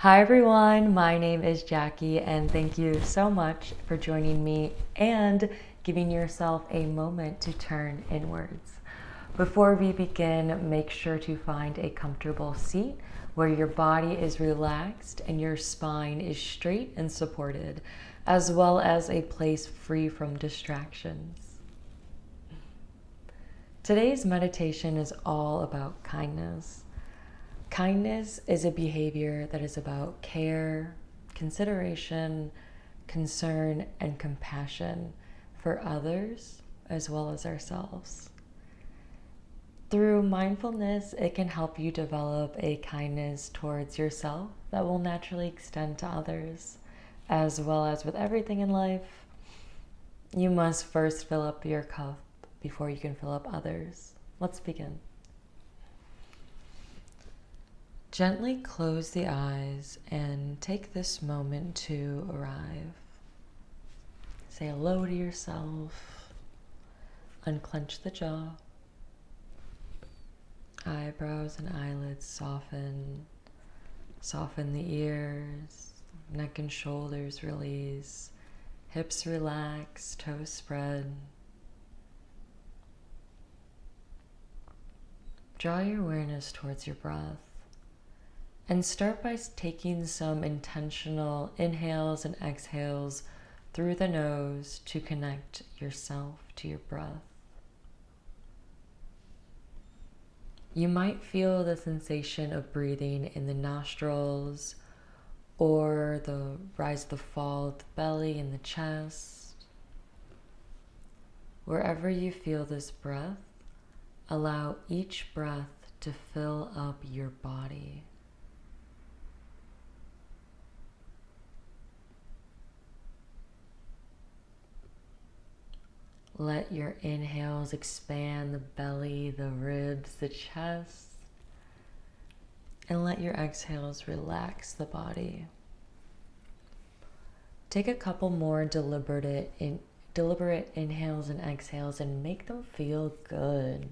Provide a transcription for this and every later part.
Hi everyone, my name is Jackie and thank you so much for joining me and giving yourself a moment to turn inwards. Before we begin, make sure to find a comfortable seat where your body is relaxed and your spine is straight and supported, as well as a place free from distractions. Today's meditation is all about kindness. Kindness is a behavior that is about care, consideration, concern, and compassion for others as well as ourselves. Through mindfulness, it can help you develop a kindness towards yourself that will naturally extend to others, as well as with everything in life. You must first fill up your cup before you can fill up others. Let's begin. Gently close the eyes and take this moment to arrive. Say hello to yourself. Unclench the jaw. Eyebrows and eyelids soften. Soften the ears. Neck and shoulders release. Hips relax. Toes spread. Draw your awareness towards your breath. And start by taking some intentional inhales and exhales through the nose to connect yourself to your breath. You might feel the sensation of breathing in the nostrils or the rise, the fall of the belly and the chest. Wherever you feel this breath, allow each breath to fill up your body. Let your inhales expand the belly, the ribs, the chest, and let your exhales relax the body. Take a couple more deliberate inhales and exhales and make them feel good.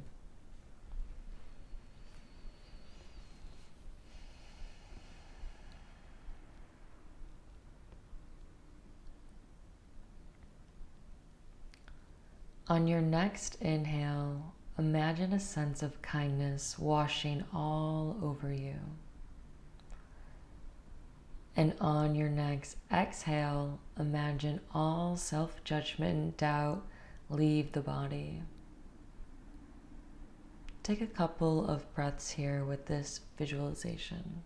On your next inhale, imagine a sense of kindness washing all over you. And on your next exhale, imagine all self-judgment and doubt leave the body. Take a couple of breaths here with this visualization.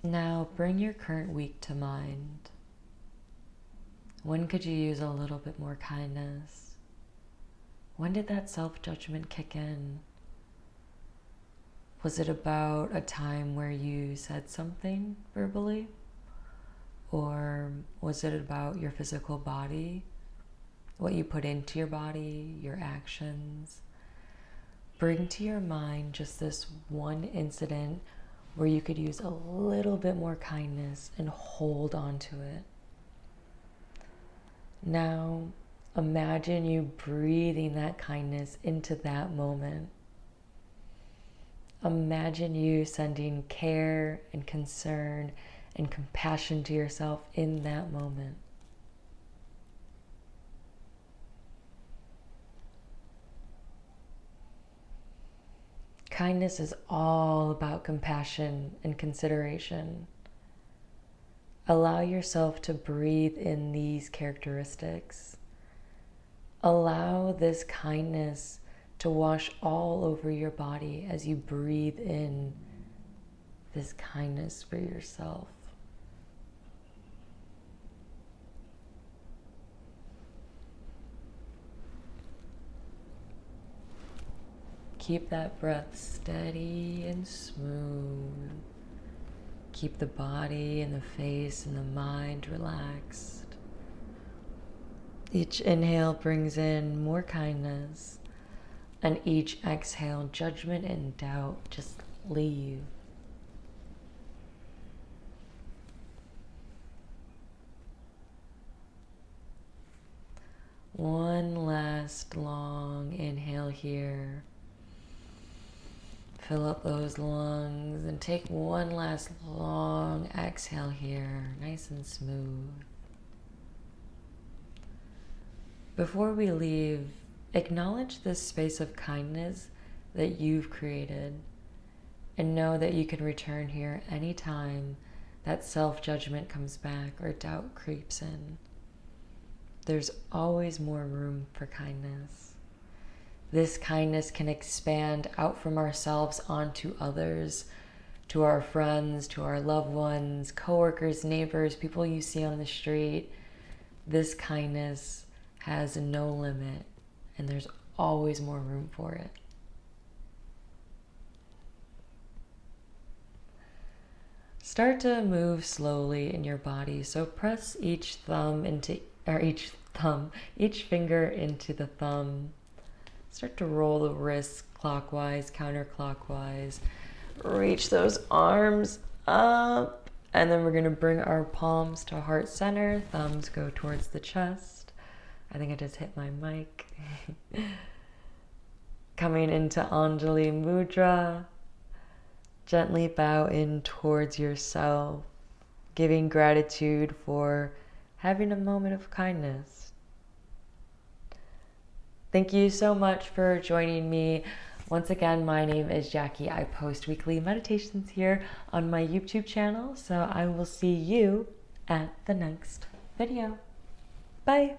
Now bring your current week to mind. When could you use a little bit more kindness? When did that self-judgment kick in? Was it about a time where you said something verbally? Or was it about your physical body? What you put into your body, your actions? Bring to your mind just this one incident where you could use a little bit more kindness and hold on to it. Now, imagine you breathing that kindness into that moment. Imagine you sending care and concern and compassion to yourself in that moment. Kindness is all about compassion and consideration. Allow yourself to breathe in these characteristics. Allow this kindness to wash all over your body as you breathe in this kindness for yourself. Keep that breath steady and smooth. Keep the body and the face and the mind relaxed. Each inhale brings in more kindness, and each exhale, judgment and doubt just leave. One last long inhale here. Fill up those lungs and take one last long exhale here, nice and smooth. Before we leave, acknowledge this space of kindness that you've created and know that you can return here anytime that self-judgment comes back or doubt creeps in. There's always more room for kindness. This kindness can expand out from ourselves onto others, to our friends, to our loved ones, coworkers, neighbors, people you see on the street. This kindness has no limit, and there's always more room for it. Start to move slowly in your body. So press each finger into the thumb. Start to roll the wrists clockwise, counterclockwise. Reach those arms up. And then we're going to bring our palms to heart center. Thumbs go towards the chest. I think I just hit my mic. Coming into Anjali Mudra. Gently bow in towards yourself, giving gratitude for having a moment of kindness. Thank you so much for joining me. Once again, my name is Jackie. I post weekly meditations here on my YouTube channel, so I will see you at the next video. Bye.